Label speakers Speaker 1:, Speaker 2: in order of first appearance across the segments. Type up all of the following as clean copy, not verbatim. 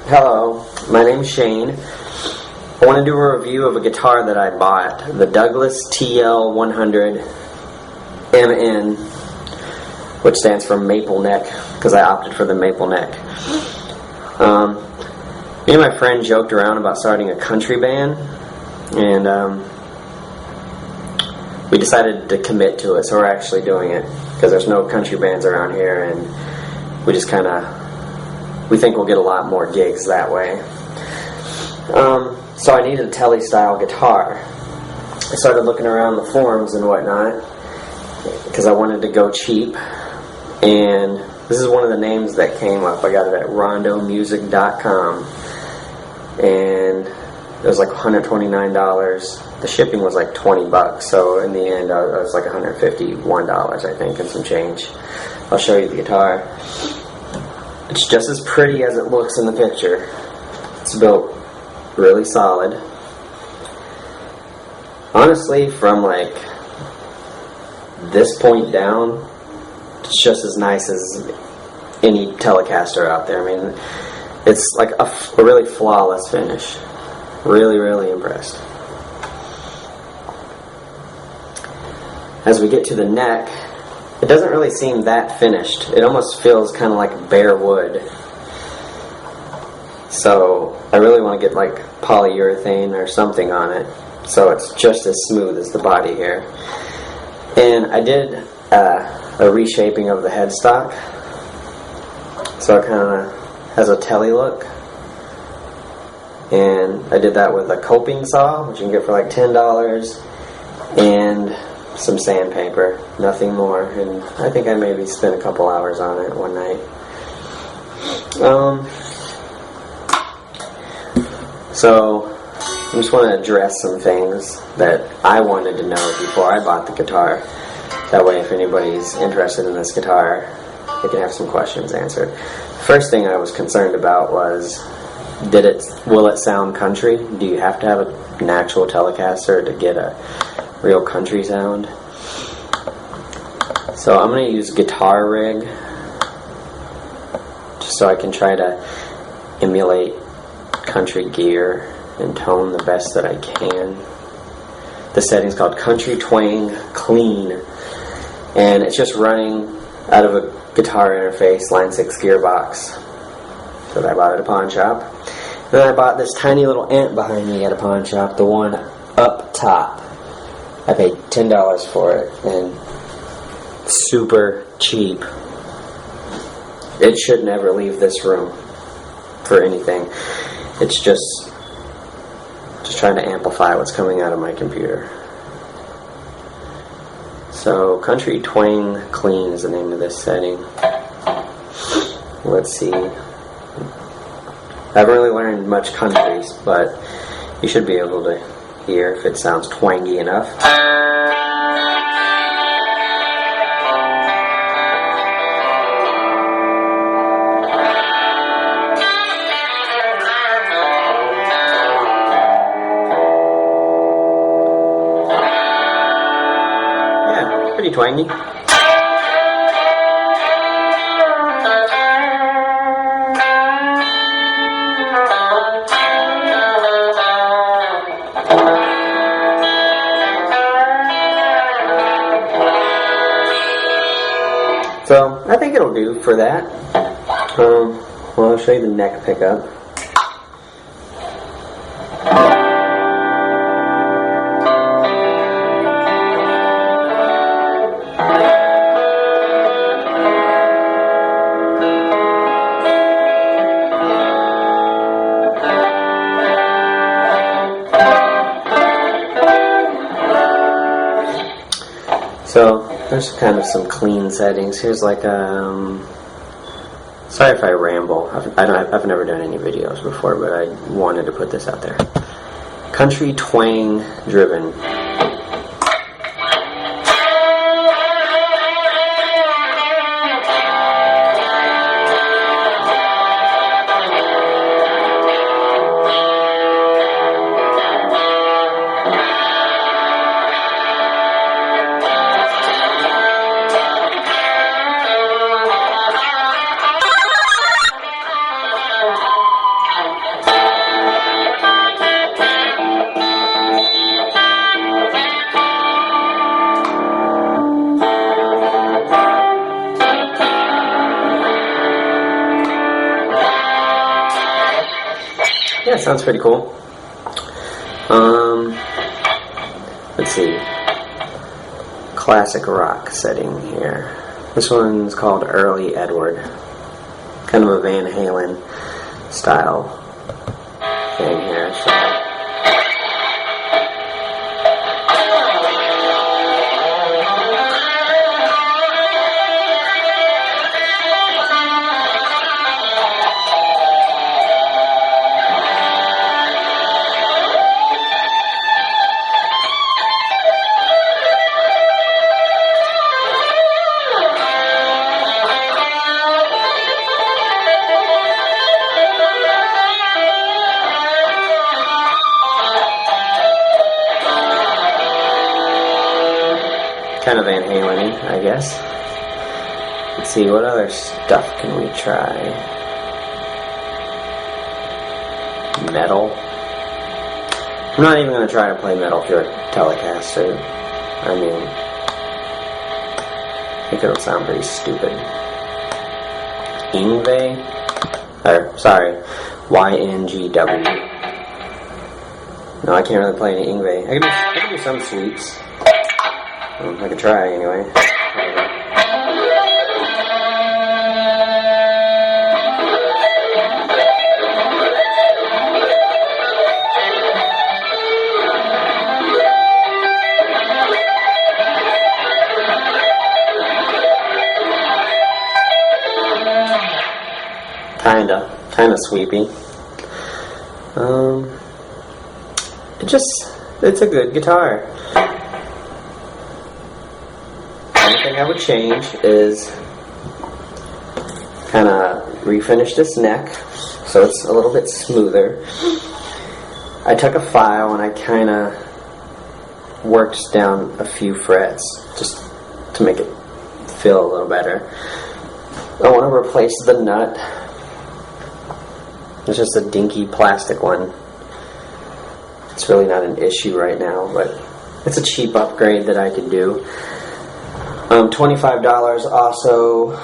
Speaker 1: Hello, my name's Shane. I want to do a review of a guitar that I bought, the Douglas TL100 MN, which stands for Maple Neck, because I opted for the Maple Neck. Me and my friend joked around about starting a country band, and we decided to commit to it, so we're actually doing it, because there's no country bands around here, and we just we think we'll get a lot more gigs that way. So I needed a Tele style guitar. I started looking around the forums and whatnot because I wanted to go cheap, and this is one of the names that came up. I got it at rondomusic.com, and it was like $129. The shipping was like $20, so in the end it was like $151, I think, and some change. I'll show you the guitar. It's just as pretty as it looks in the picture. It's built really solid. Honestly, from like this point down, it's just as nice as any Telecaster out there. I mean, it's like a really flawless finish. Really, really impressed. As we get to the neck, it doesn't really seem that finished. It almost feels kind of like bare wood. So I really want to get like polyurethane or something on it, so it's just as smooth as the body here. And I did a reshaping of the headstock, so it kind of has a Tele look. And I did that with a coping saw, which you can get for like $10, and some sandpaper, nothing more. And I think I maybe spent a couple hours on it one night. So I just want to address some things that I wanted to know before I bought the guitar. That way, if anybody's interested in this guitar, they can have some questions answered. First thing I was concerned about was, will it sound country? Do you have to have an actual Telecaster to get a real country sound? So I'm going to use Guitar Rig just so I can try to emulate country gear and tone the best that I can. The setting's called Country Twang Clean, and it's just running out of a guitar interface Line 6 gearbox that I bought at a pawn shop. Then I bought this tiny little amp behind me at a pawn shop, the one up top. I paid $10 for it, and super cheap. It should never leave this room for anything. It's just trying to amplify what's coming out of my computer. So Country Twang Clean is the name of this setting. Let's see. I haven't really learned much countries, but you should be able to hear if it sounds twangy enough. Pretty twangy. So I think it'll do for that. Well, I'll show you the neck pickup. So there's kind of some clean settings. Here's like sorry if I ramble. I've never done any videos before, but I wanted to put this out there. Country Twang Driven. yeah, sounds pretty cool. Let's see. Classic rock setting here. This one's called Early Edward. Kind of a Van Halen style thing here. So. Kind of Van Halen-y, I guess. Let's see, what other stuff can we try? Metal. I'm not even going to try to play metal through a Telecaster. I mean, I think it'll sound pretty stupid. Yngwie? Or, sorry, YNGW. No, I can't really play any Yngwie. I can do some sweeps. I could try anyway. Kinda sweepy. It's a good guitar. One thing I would change is kind of refinish this neck so it's a little bit smoother. I took a file and I kind of worked down a few frets just to make it feel a little better. I want to replace the nut. It's just a dinky plastic one. It's really not an issue right now, but it's a cheap upgrade that I could do. $25 also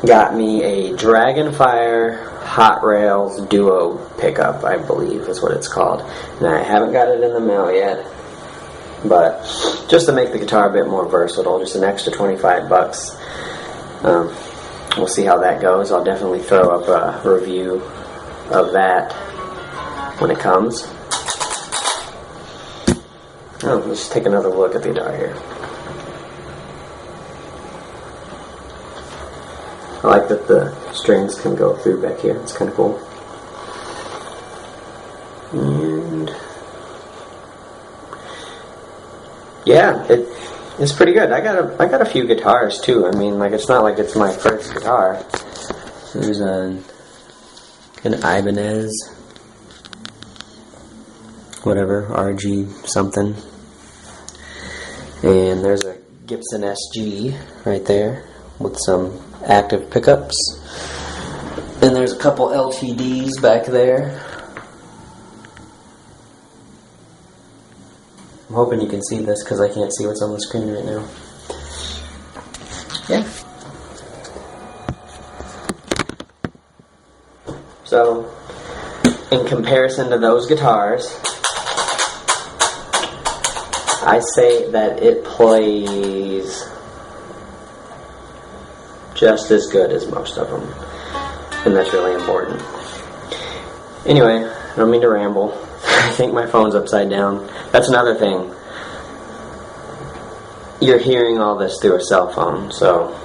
Speaker 1: got me a Dragonfire Hot Rails Duo pickup, I believe is what it's called. And I haven't got it in the mail yet, but just to make the guitar a bit more versatile, just an extra 25 bucks. We'll see how that goes. I'll definitely throw up a review of that when it comes. Let's take another look at the guitar here. I like that the strings can go through back here. It's kind of cool. And yeah, it's pretty good. I got a few guitars too. I mean, like, it's not like it's my first guitar. There's an Ibanez, whatever, RG something, and there's a Gibson SG right there with some active pickups, and there's a couple LTDs back there. I'm hoping you can see this because I can't see what's on the screen right now. Yeah. So, in comparison to those guitars, I say that it plays just as good as most of them, and that's really important. Anyway, I don't mean to ramble. I think my phone's upside down. That's another thing. You're hearing all this through a cell phone, so